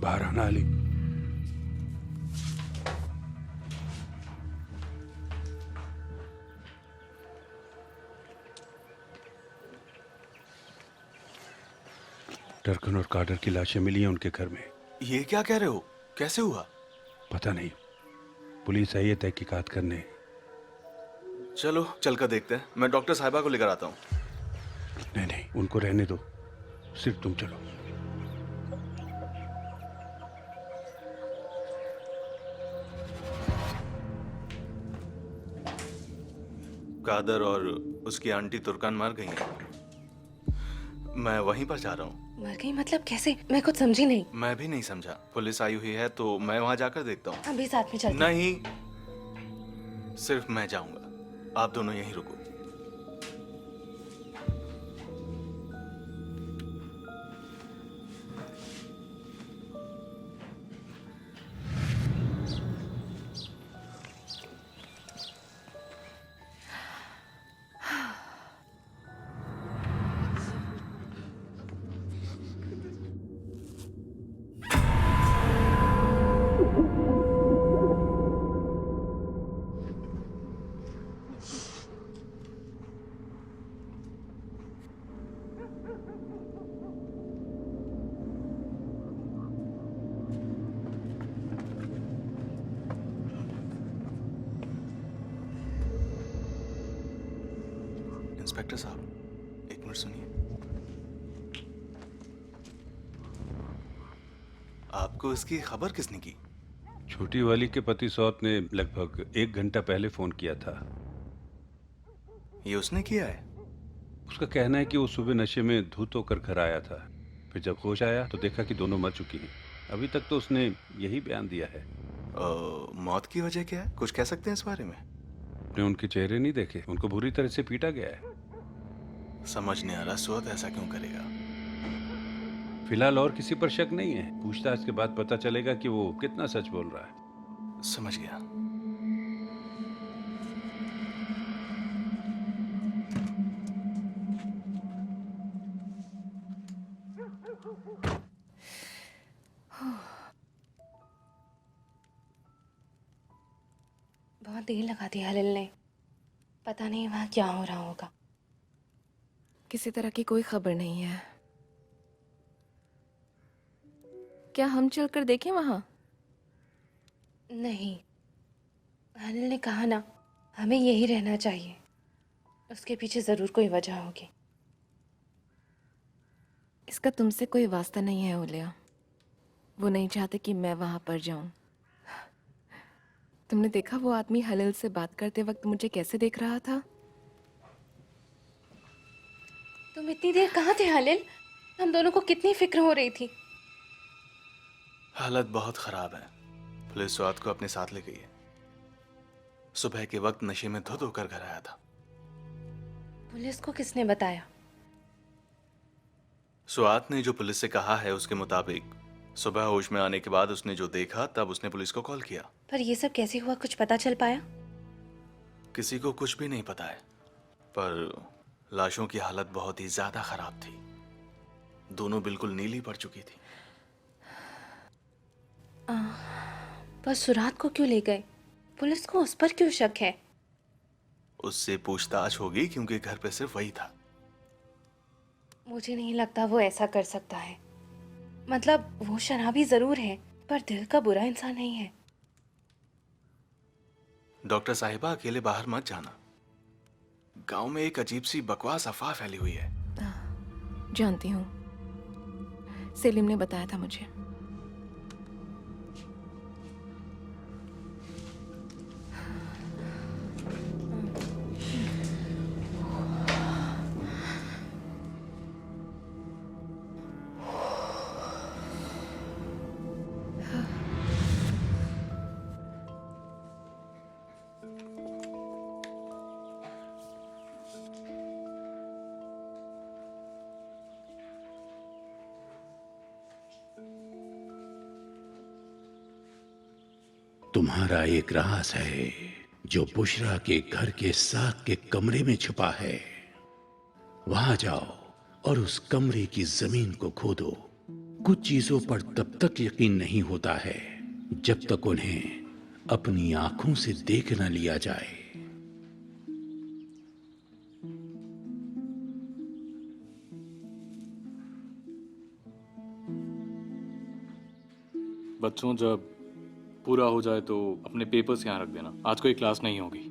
बाहर आना अली। डरकन और कार्टर की लाशें मिली हैं उनके घर में। ये क्या कह रहे हो? कैसे हुआ? पता नहीं, पुलिस आई है तहकीकात करने। चलो चलकर देखते हैं। मैं डॉक्टर साहिबा को लेकर आता हूँ। नहीं नहीं, उनको रहने दो, सिर्फ तुम चलो। कादर और उसकी आंटी तुर्कान मर गई हैं। मैं वहीं पर जा रहा हूँ। मर गई मतलब कैसे? मैं कुछ समझी नहीं। मैं भी नहीं समझा। पुलिस आई हुई है तो मैं वहां जाकर देखता हूँ। अभी साथ में चलते हैं। नहीं, सिर्फ मैं जाऊंगा, आप दोनों यहीं रुको। इंस्पेक्टर साहब, एक मिनट सुनिए। आपको इसकी खबर किसने की? छोटी वाली के पति सौत ने लगभग 1 घंटा पहले फोन किया था। ये उसने किया है? उसका कहना है कि वो सुबह नशे में धुत होकर घर आया था। फिर जब होश आया तो देखा कि दोनों मर चुकी हैं। अभी तक तो उसने यही बयान दिया है। मौत की वजह क्या है? कुछ कह सकते हैं इस बारे में? आपने उनके चेहरे नहीं देखे? उनको बुरी तरह से पीटा गया है। समझ नहीं आ रहा सुअत ऐसा क्यों करेगा। फिलहाल और किसी पर शक नहीं है। पूछताछ के बाद पता चलेगा कि वो कितना सच बोल रहा है। समझ गया। बहुत देर लगा दी हलिल ने। पता नहीं वहाँ क्या हो रहा होगा। किसी तरह की कोई खबर नहीं है। क्या हम चलकर देखें वहां? नहीं, हलिल ने कहा ना, हमें यही रहना चाहिए। उसके पीछे जरूर कोई वजह होगी। इसका तुमसे कोई वास्ता नहीं है ओलिया। वो नहीं चाहते कि मैं वहां पर जाऊं। तुमने देखा वो आदमी हलिल से बात करते वक्त मुझे कैसे देख रहा था? तुम इतनी देर कहाँ थे हलिल? हम दोनों को कितनी फिक्र हो रही थी। हालत बहुत खराब है। पुलिस सुआत को अपने साथ ले गई है। सुबह के वक्त नशे में धुत होकर घर आया था। पुलिस को किसने बताया? सुआत ने जो पुलिस से कहा है उसके मुताबिक सुबह होश में आने के बाद उसने जो देखा तब उसने पुलिस को कॉल किया। पर ये सब कैसे हुआ, कुछ पता चल पाया? किसी को कुछ भी नहीं पता है, पर लाशों की हालत बहुत ही ज्यादा खराब थी। दोनों बिल्कुल नीली पड़ चुकी थी। पर सुरात को क्यों ले गए? पुलिस को उस पर क्यों शक है? उससे पूछताछ होगी क्योंकि घर पे सिर्फ वही था। मुझे नहीं लगता वो ऐसा कर सकता है। मतलब वो शराबी जरूर है, पर दिल का बुरा इंसान नहीं है। डॉक्टर साहिबा, अकेले बाहर मत जाना। गांव में एक अजीब सी बकवास अफवाह फैली हुई है। जानती हूँ, सेलिम ने बताया था मुझे। तुम्हारा एक राज है जो बुशरा के घर के साथ के कमरे में छुपा है। वहां जाओ और उस कमरे की जमीन को खोदो कुछ चीजों पर तब तक यकीन नहीं होता है जब तक उन्हें अपनी आंखों से देख न लिया जाए। बच्चों, जब पूरा हो जाए तो अपने पेपर्स यहाँ रख देना। आज कोई क्लास नहीं होगी।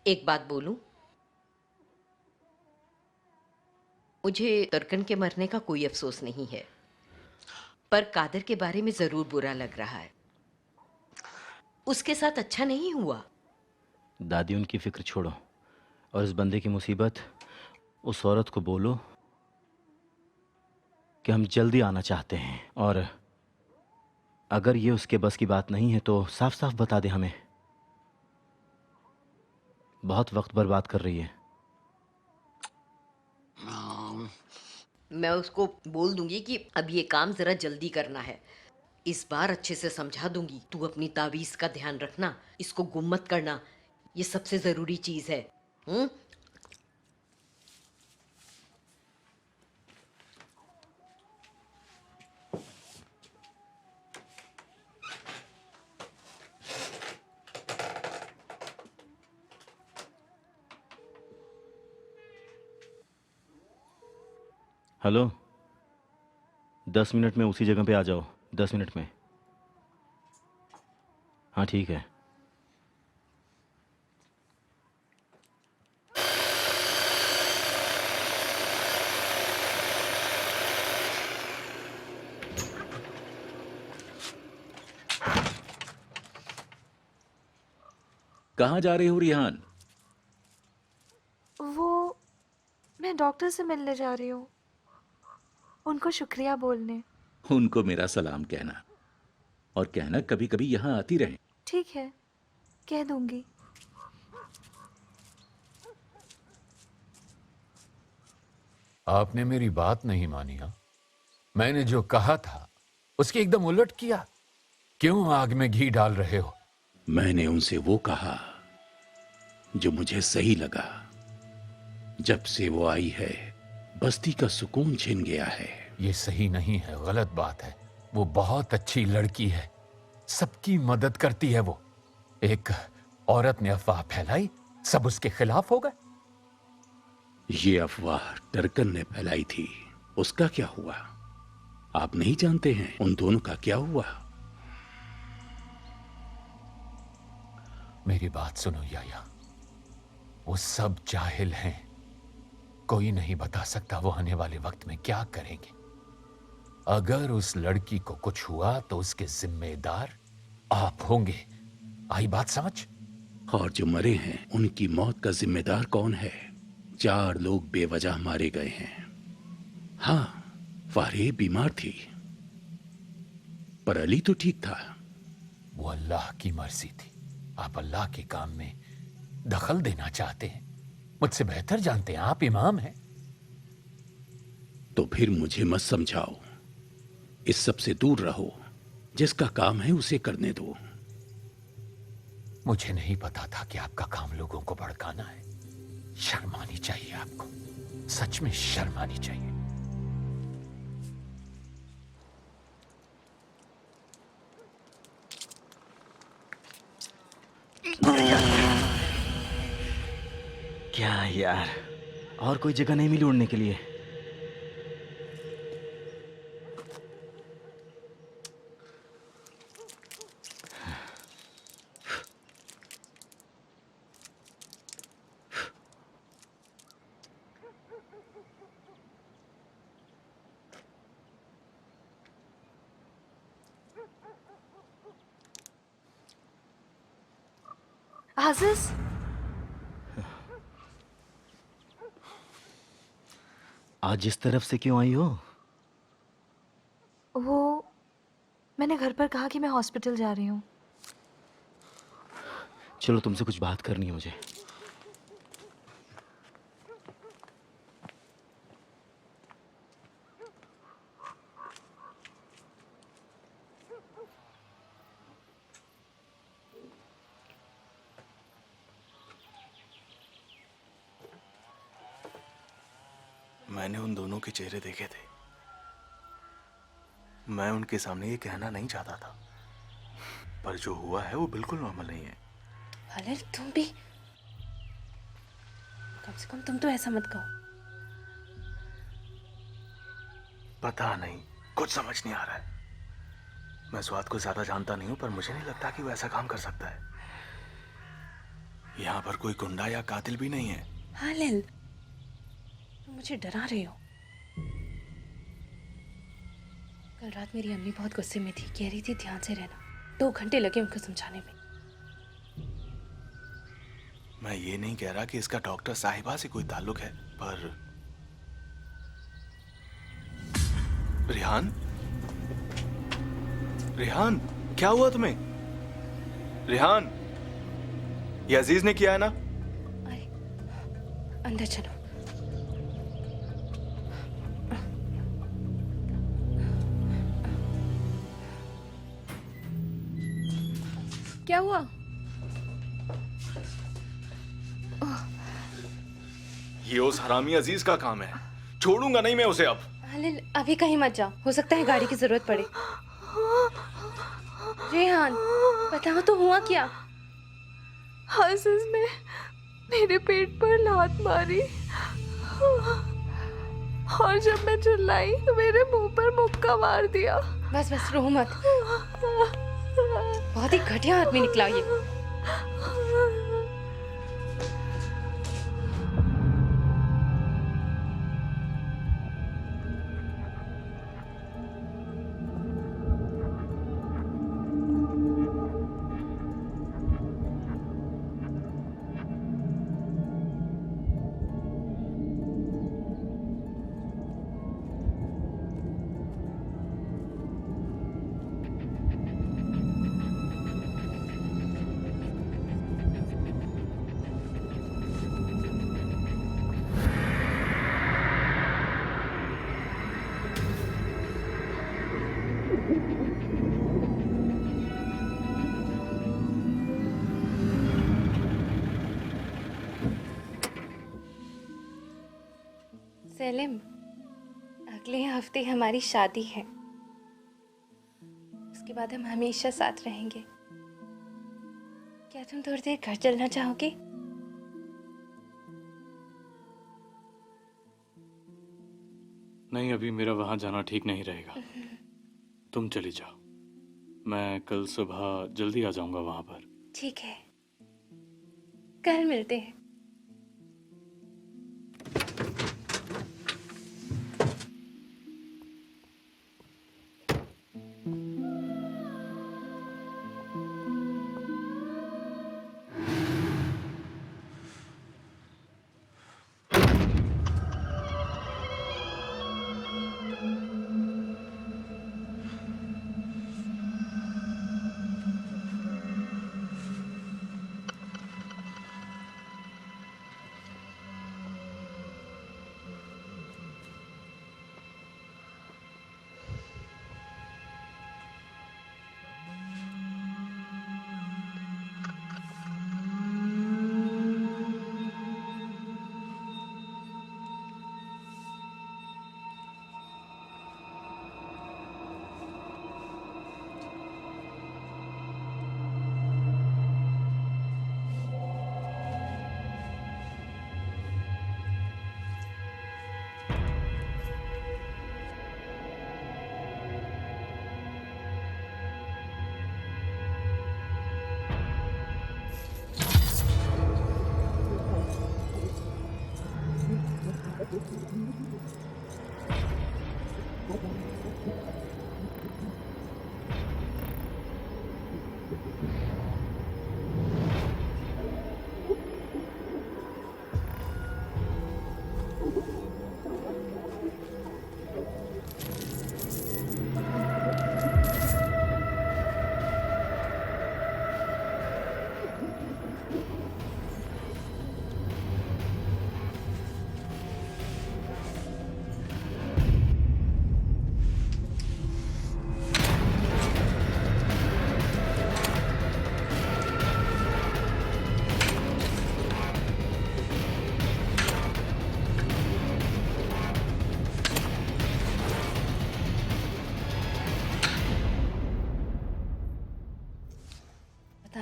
एक बात बोलूं, मुझे तर्कन के मरने का कोई अफसोस नहीं है, पर कादर के बारे में जरूर बुरा लग रहा है। उसके साथ अच्छा नहीं हुआ। दादी, उनकी फिक्र छोड़ो और इस बंदे की मुसीबत, उस औरत को बोलो कि हम जल्दी आना चाहते हैं, और अगर ये उसके बस की बात नहीं है तो साफ साफ बता दे हमें। बहुत वक्त बर्बाद कर रही है। मैं उसको बोल दूंगी कि अब ये काम जरा जल्दी करना है। इस बार अच्छे से समझा दूंगी। तू अपनी तावीज का ध्यान रखना, इसको गुम मत करना, ये सबसे जरूरी चीज है। हेलो, 10 मिनट में उसी जगह पे आ जाओ। 10 मिनट में। हाँ ठीक है। कहाँ जा रहे हो रिहान? मैं डॉक्टर से मिलने जा रही हूँ, उनको शुक्रिया बोलने। उनको मेरा सलाम कहना, और कहना कभी कभी यहाँ आती रहे। ठीक है, कह दूंगी। आपने मेरी बात नहीं मानी। हाँ, मैंने जो कहा था उसके एकदम उलट किया। क्यों आग में घी डाल रहे हो? मैंने उनसे वो कहा जो मुझे सही लगा। जब से वो आई है, बस्ती का सुकून छिन गया है। ये सही नहीं है, गलत बात है। वो बहुत अच्छी लड़की है, सबकी मदद करती है वो। एक औरत ने अफवाह फैलाई, सब उसके खिलाफ हो गए। ये अफवाह टर्कन ने फैलाई थी, उसका क्या हुआ? आप नहीं जानते हैं उन दोनों का क्या हुआ? मेरी बात सुनो याया, वो सब जाहिल हैं। कोई नहीं बता सकता वो आने वाले वक्त में क्या करेंगे। अगर उस लड़की को कुछ हुआ तो उसके जिम्मेदार आप होंगे। आई बात समझ? और जो मरे हैं उनकी मौत का जिम्मेदार कौन है? 4 लोग बेवजह मारे गए हैं। हाँ, फारे बीमार थी, पर अली तो ठीक था। वो अल्लाह की मर्जी थी। आप अल्लाह के काम में दखल देना चाहते हैं, मुझसे बेहतर जानते हैं। आप इमाम हैं। तो फिर मुझे मत समझाओ, इस सब से दूर रहो। जिसका काम है उसे करने दो। मुझे नहीं पता था कि आपका काम लोगों को भड़काना है। शर्म आनी चाहिए आपको, सच में शर्म आनी चाहिए। क्या यार, और कोई जगह नहीं मिली उड़ने के लिए? आजिज, आज इस तरफ से क्यों आई हो? वो मैंने घर पर कहा कि मैं हॉस्पिटल जा रही हूँ। चलो, तुमसे कुछ बात करनी है मुझे। मैंने उन दोनों के चेहरे देखे थे। मैं उनके सामने ये कहना नहीं चाहता था, पर जो हुआ है वो बिल्कुल नॉर्मल नहीं है। हालिल, तुम भी कम से कम तुम तो ऐसा मत कहो। पता नहीं, कुछ समझ नहीं आ रहा है। मैं स्वाद को ज्यादा जानता नहीं हूं, पर मुझे नहीं लगता कि वो ऐसा काम कर सकता है। यहाँ पर कोई गुंडा या कातिल भी नहीं है। हालिल, तुम मुझे डरा रहे हो। कल रात मेरी अम्मी बहुत गुस्से में थी, कह रही थी ध्यान से रहना। 2 घंटे लगे उनको समझाने में। मैं ये नहीं कह रहा कि इसका डॉक्टर साहिबा से कोई ताल्लुक है, पर रिहान, रिहान, क्या हुआ तुम्हें? रिहान, ये अजीज ने किया है ना? अरे, अंदर चलो। क्या हुआ? ये उस हरामी अजीज का काम है। छोड़ूंगा नहीं मैं उसे अब। हालिल, अभी कहीं मत जाओ, हो सकता है गाड़ी की जरूरत पड़े। रेहान, बताओ तो हुआ क्या? आजिज ने मेरे पेट पर लात मारी और जब मैं चिल्लाई तो मेरे मुंह पर मुक्का मार दिया। बस बस, रो मत। बहुत ही घटिया आदमी निकला ये। सेलिम, अगले हफ्ते हमारी शादी है। उसके बाद हम हमेशा साथ रहेंगे। क्या तुम थोड़ी देर घर चलना चाहोगे? नहीं, अभी मेरा वहां जाना ठीक नहीं रहेगा। तुम चली जाओ, मैं कल सुबह जल्दी आ जाऊंगा वहां पर। ठीक है, कल मिलते हैं।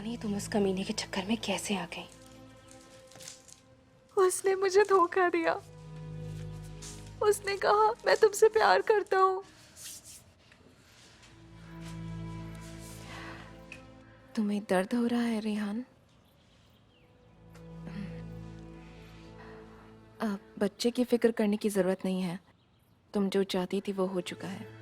पता नहीं तुम उस कमीने के चक्कर में कैसे आ गई। उसने मुझे धोखा दिया। उसने कहा मैं तुमसे प्यार करता हूँ। तुम्हें दर्द हो रहा है रेहान? बच्चे की फिक्र करने की जरूरत नहीं है। तुम जो चाहती थी वो हो चुका है।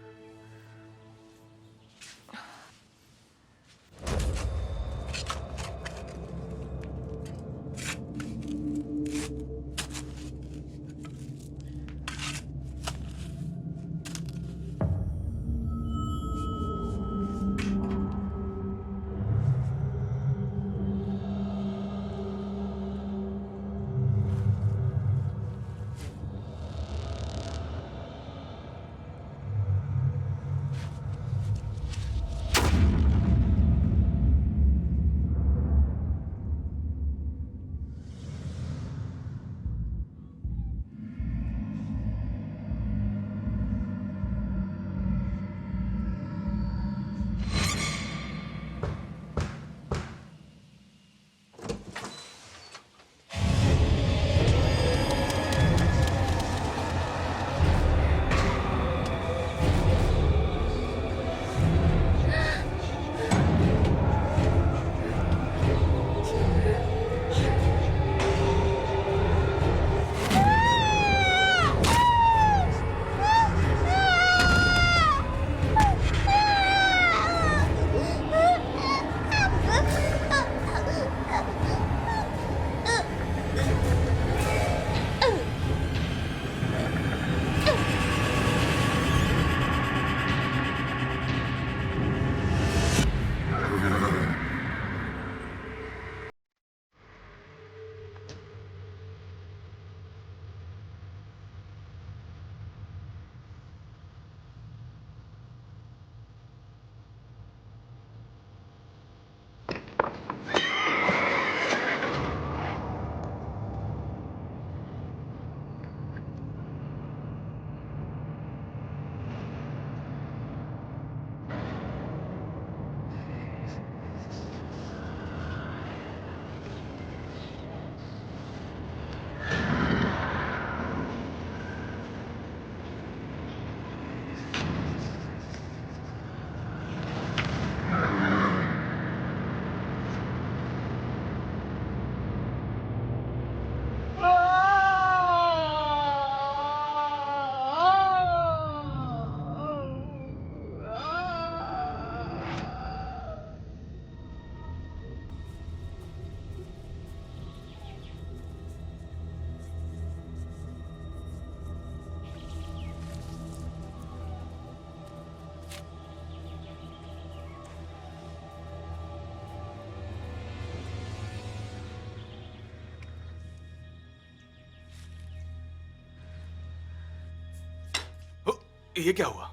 ये क्या हुआ?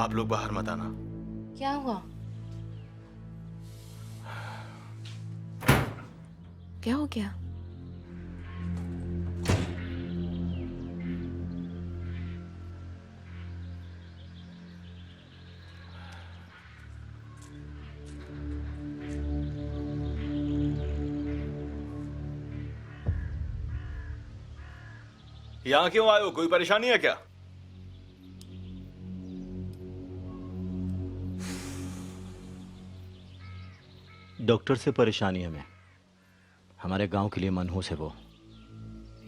आप लोग बाहर मत आना। क्या हुआ? क्या हो गया? यहां क्यों आए हो? कोई परेशानी है क्या? डॉक्टर से परेशानी हमें, हमारे गांव के लिए मनहूस है वो,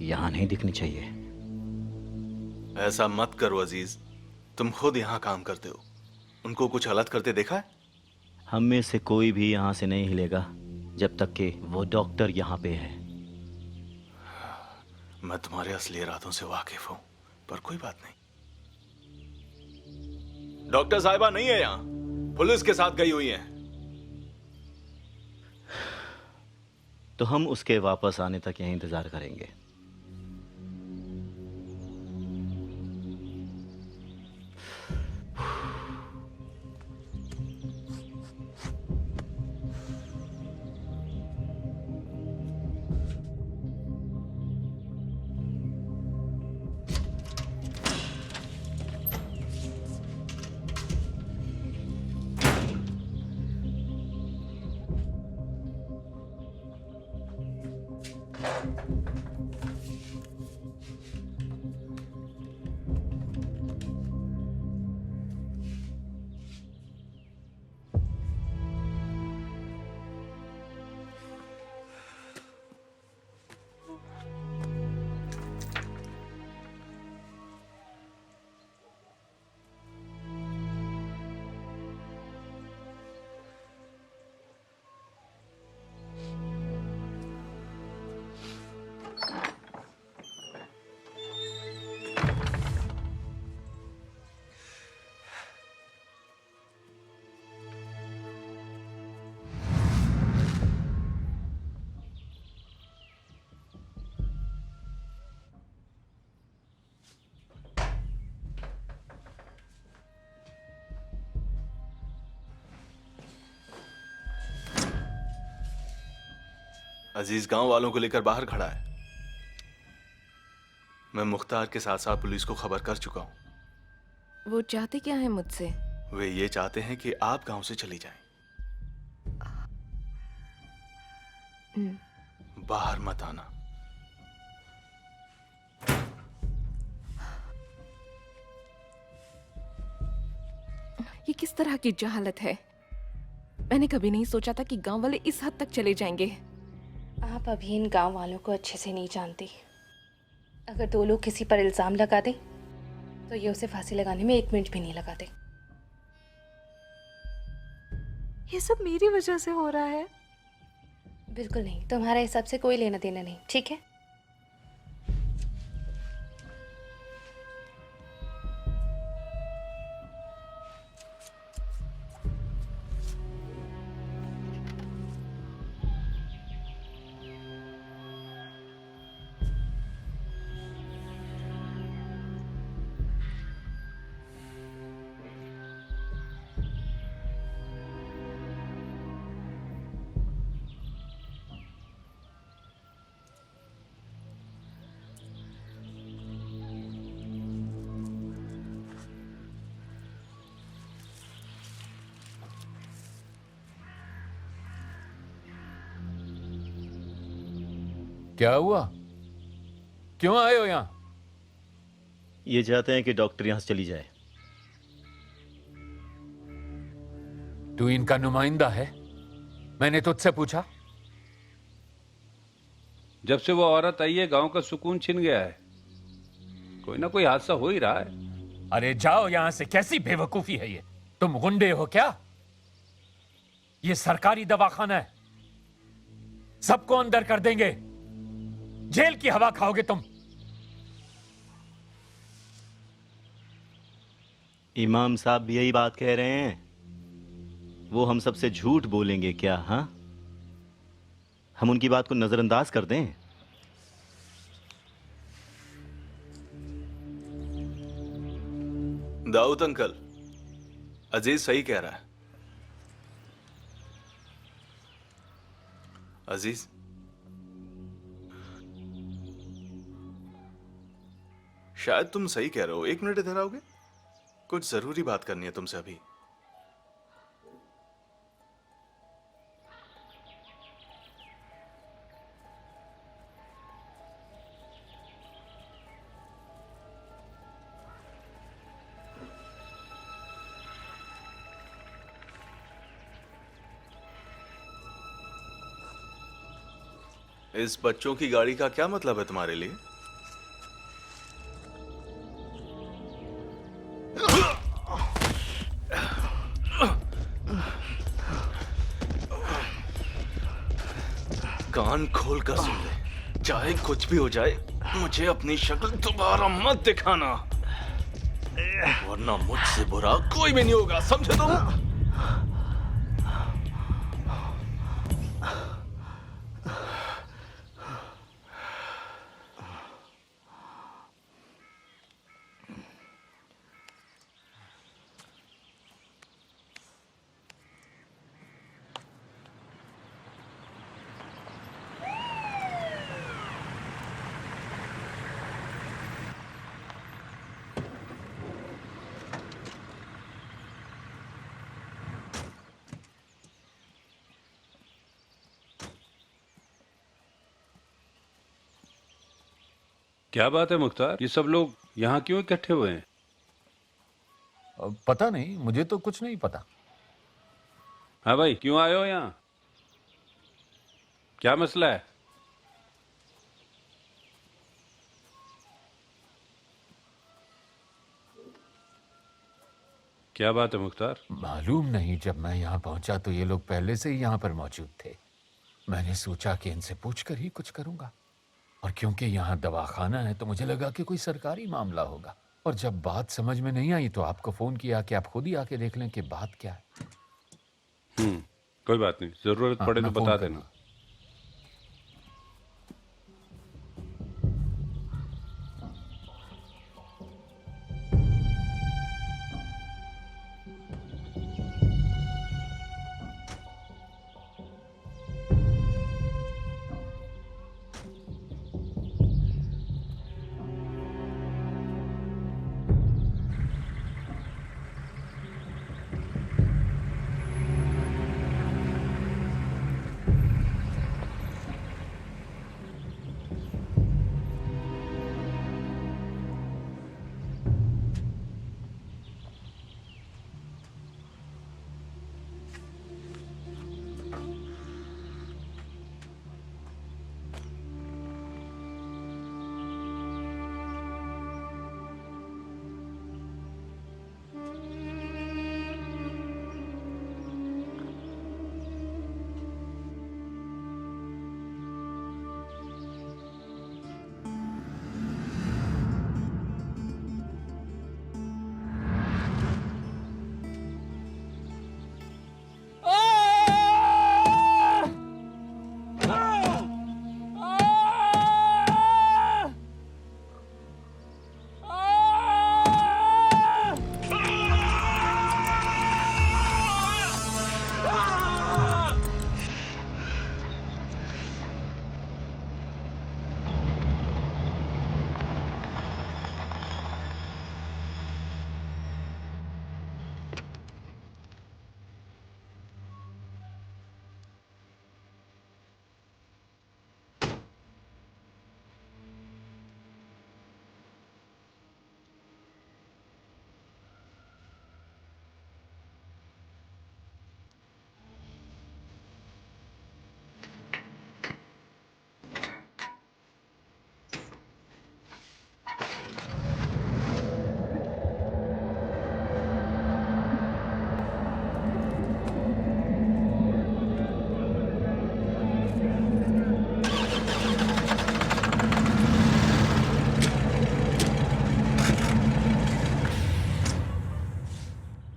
यहां नहीं दिखनी चाहिए। ऐसा मत करो अजीज, तुम खुद यहां काम करते हो। उनको कुछ गलत करते देखा है? हम में से कोई भी यहां से नहीं हिलेगा जब तक कि वो डॉक्टर यहां पे है। मैं तुम्हारे असली इरादों से वाकिफ हूं, पर कोई बात नहीं। डॉक्टर साहिबा नहीं है यहां, पुलिस के साथ गई हुई है। तो हम उसके वापस आने तक यहीं इंतजार करेंगे। अजीज गांव वालों को लेकर बाहर खड़ा है। मैं मुख्तार के साथ साथ पुलिस को खबर कर चुका हूं। वो चाहते क्या है मुझसे? वे ये चाहते हैं कि आप गांव से चली जाएं। बाहर मत आना। ये किस तरह की जहालत है? मैंने कभी नहीं सोचा था कि गांव वाले इस हद तक चले जाएंगे। आप अभी इन गांव वालों को अच्छे से नहीं जानती। अगर दो लोग किसी पर इल्ज़ाम लगा दें तो ये उसे फांसी लगाने में 1 मिनट भी नहीं लगाते। ये सब मेरी वजह से हो रहा है। बिल्कुल नहीं, तुम्हारे हिसाब से कोई लेना देना नहीं, ठीक है? क्या हुआ? क्यों आए हो यहां? ये चाहते हैं कि डॉक्टर यहां से चली जाए। तू इनका नुमाइंदा है? मैंने तुझसे पूछा। जब से वो औरत आई है गांव का सुकून छिन गया है। कोई ना कोई हादसा हो ही रहा है। अरे जाओ यहां से। कैसी बेवकूफी है ये? तुम गुंडे हो क्या? ये सरकारी दवाखाना है। सबको अंदर कर देंगे। जेल की हवा खाओगे तुम। इमाम साहब भी यही बात कह रहे हैं। वो हम सबसे झूठ बोलेंगे क्या? हाँ, हम उनकी बात को नजरअंदाज कर दें? दाऊद अंकल, अजीज सही कह रहा है। अजीज, शायद तुम सही कह रहे हो। 1 मिनट इधर आओगे? कुछ जरूरी बात करनी है तुमसे अभी। इस बच्चों की गाड़ी का क्या मतलब है तुम्हारे लिए? कान खोल कर सुन ले। चाहे कुछ भी हो जाए, मुझे अपनी शक्ल दोबारा मत दिखाना, वरना मुझसे बुरा कोई भी नहीं होगा, समझे तुम? क्या बात है मुख्तार, ये सब लोग यहाँ क्यों इकट्ठे हुए हैं? पता नहीं, मुझे तो कुछ नहीं पता। हाँ भाई, क्यों आए हो यहाँ? क्या मसला है? क्या बात है मुख्तार? मालूम नहीं, जब मैं यहाँ पहुंचा तो ये लोग पहले से ही यहाँ पर मौजूद थे। मैंने सोचा कि इनसे पूछकर ही कुछ करूंगा, और क्योंकि यहाँ दवाखाना है तो मुझे लगा कि कोई सरकारी मामला होगा। और जब बात समझ में नहीं आई तो आपको फोन किया कि आप खुद ही आके देख लें कि बात क्या है। कोई बात नहीं, जरूरत पड़े तो बता देना।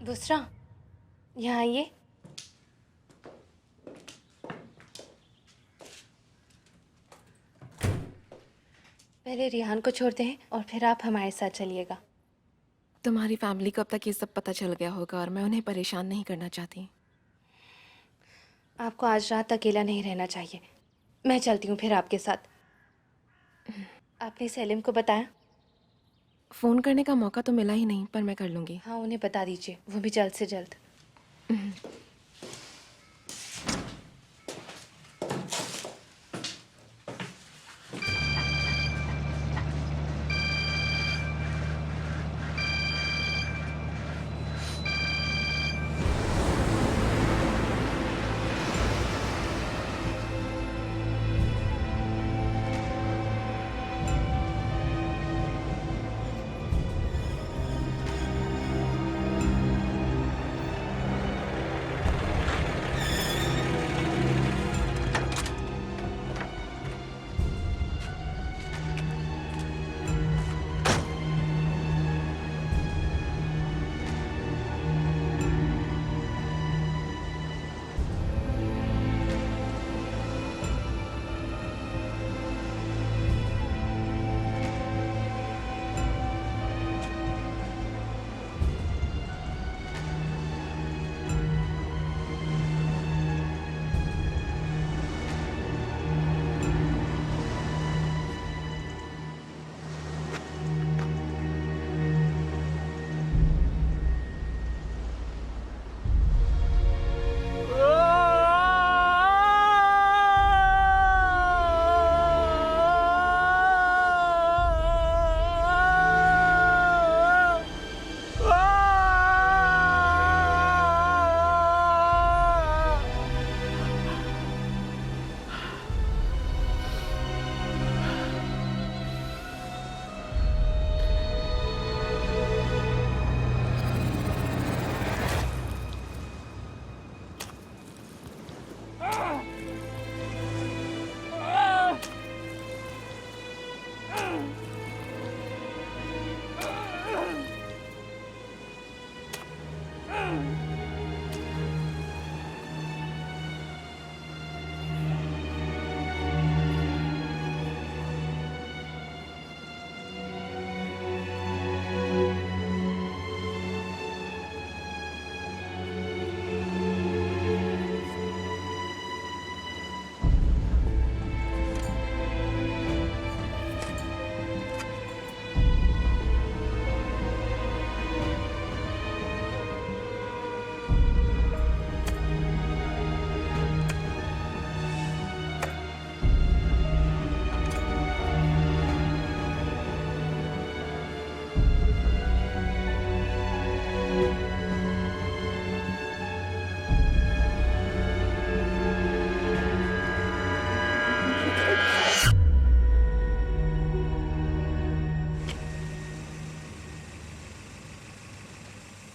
दूसरा, यहाँ आइए। पहले रिहान को छोड़ते हैं और फिर आप हमारे साथ चलिएगा। तुम्हारी फैमिली को अब तक ये सब पता चल गया होगा और मैं उन्हें परेशान नहीं करना चाहती। आपको आज रात अकेला नहीं रहना चाहिए। मैं चलती हूँ फिर आपके साथ। आपने सेलिम को बताया? फ़ोन करने का मौका तो मिला ही नहीं, पर मैं कर लूँगी। हाँ, उन्हें बता दीजिए, वो भी जल्द से जल्द।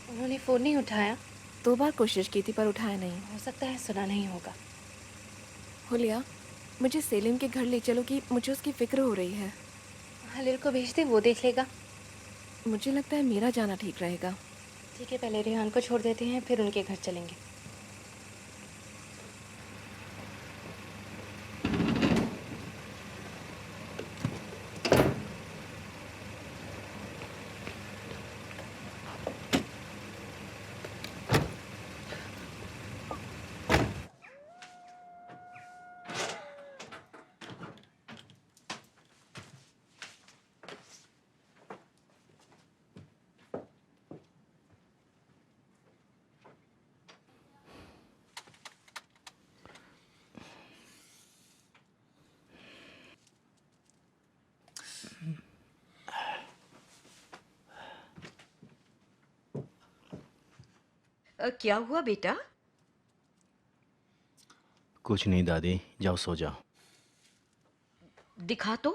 उन्होंने फ़ोन नहीं उठाया? 2 बार कोशिश की थी पर उठाया नहीं। हो सकता है सुना नहीं होगा। हुलिया, मुझे सेलिम के घर ले चलो कि मुझे उसकी फिक्र हो रही है। हलील को भेज दे, वो देख लेगा। मुझे लगता है मेरा जाना ठीक रहेगा। ठीक है, पहले रिहान को छोड़ देते हैं, फिर उनके घर चलेंगे। क्या हुआ बेटा? कुछ नहीं दादी, जाओ सो जाओ। दिखा तो।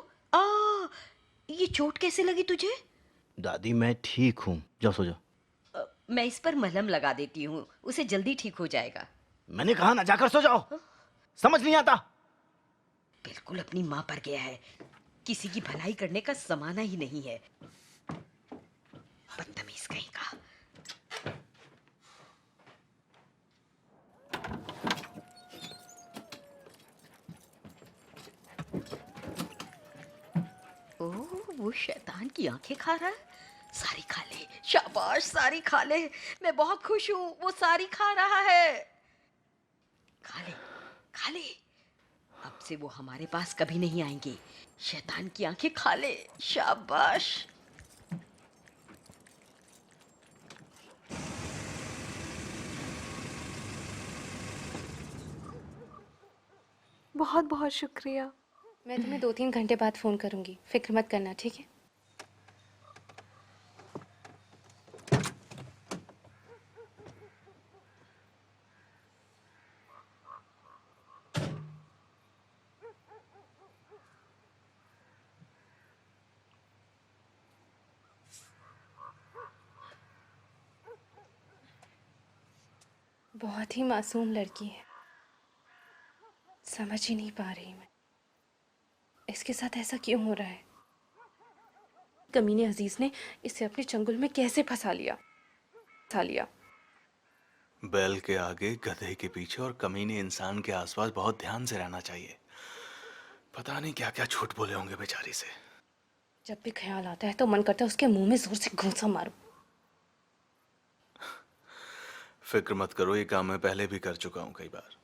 ये चोट कैसे लगी तुझे? दादी मैं ठीक हूँ, जाओ सो जाओ। मैं इस पर मलहम लगा देती हूँ, उसे जल्दी ठीक हो जाएगा। मैंने कहा ना जाकर सो जाओ। समझ नहीं आता? बिल्कुल अपनी माँ पर गया है। किसी की भलाई करने का जमाना ही नहीं है। बदतमीज कहीं का। वो शैतान की आंखें खा रहा है। सारी खा ले, शाबाश, सारी खा ले। मैं बहुत खुश हूँ, वो सारी खा रहा है। खा ले, खा ले। अब से वो हमारे पास कभी नहीं आएंगे। शैतान की आंखें खा ले, शाबाश। बहुत बहुत शुक्रिया। मैं तुम्हें 2-3 घंटे बाद फ़ोन करूँगी, फिक्र मत करना, ठीक है? बहुत ही मासूम लड़की है, समझ ही नहीं पा रही मैं इसके साथ ऐसा क्यों हो रहा है। कमीने अजीज ने इसे अपने चंगुल में कैसे फंसा लिया। बैल के आगे गधे के पीछे और कमीने इंसान के आसपास बहुत ध्यान से रहना चाहिए। पता नहीं क्या क्या झूठ बोले होंगे बेचारी से। जब भी ख्याल आता है तो मन करता है उसके मुंह में जोर से घूंसा मारूं। फिक्र मत करो, ये काम मैं पहले भी कर चुका हूं कई बार।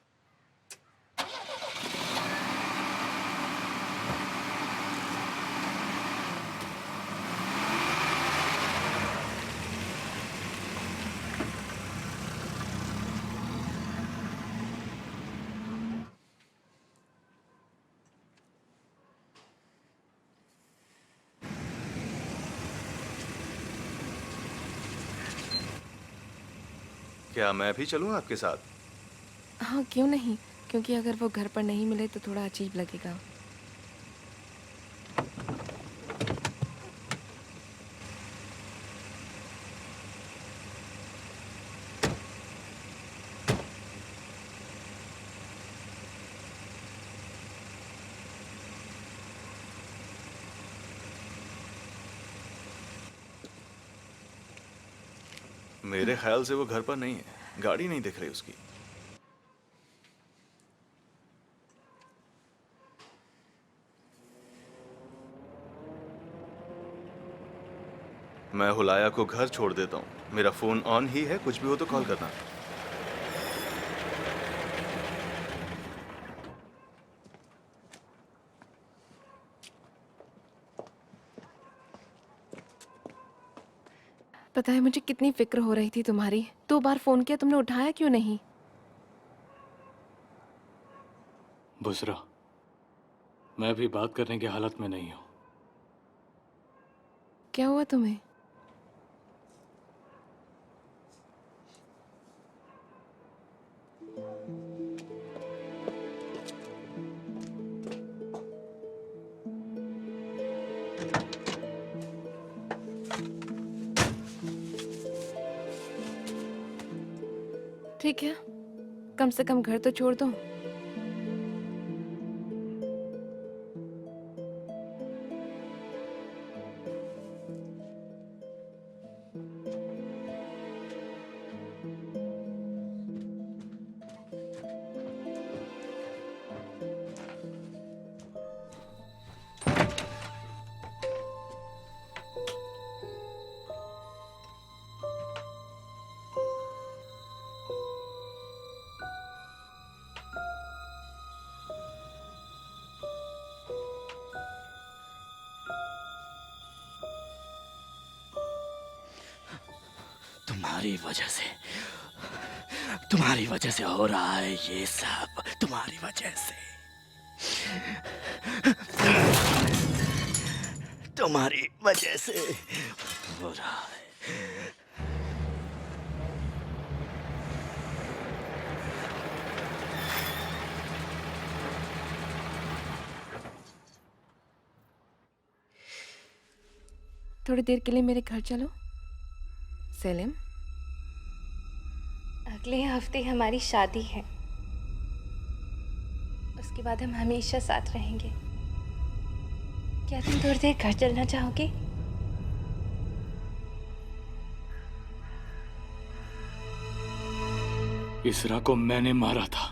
क्या मैं भी चलूं आपके साथ? हाँ, क्यों नहीं, क्योंकि अगर वो घर पर नहीं मिले तो थोड़ा अजीब लगेगा। मेरे ख्याल से वो घर पर नहीं है, गाड़ी नहीं दिख रही उसकी। मैं हुलाया को घर छोड़ देता हूँ। मेरा फोन ऑन ही है, कुछ भी हो तो कॉल करना। पता है मुझे कितनी फिक्र हो रही थी तुम्हारी। 2 बार फोन किया, तुमने उठाया क्यों नहीं? बुसरा, मैं भी बात करने की हालत में नहीं हूं। क्या हुआ तुम्हें? ठीक है, कम से कम घर तो छोड़ दो। तुम्हारी वजह से हो रहा है ये सब, तुम्हारी वजह से। तुम्हारी वजह से हो रहा है। थोड़ी देर के लिए मेरे घर चलो। सेलिम, अगले हफ्ते हमारी शादी है, उसके बाद हम हमेशा साथ रहेंगे। क्या तुम थोड़ी देर घर चलना चाहोगे? इसरा को मैंने मारा था।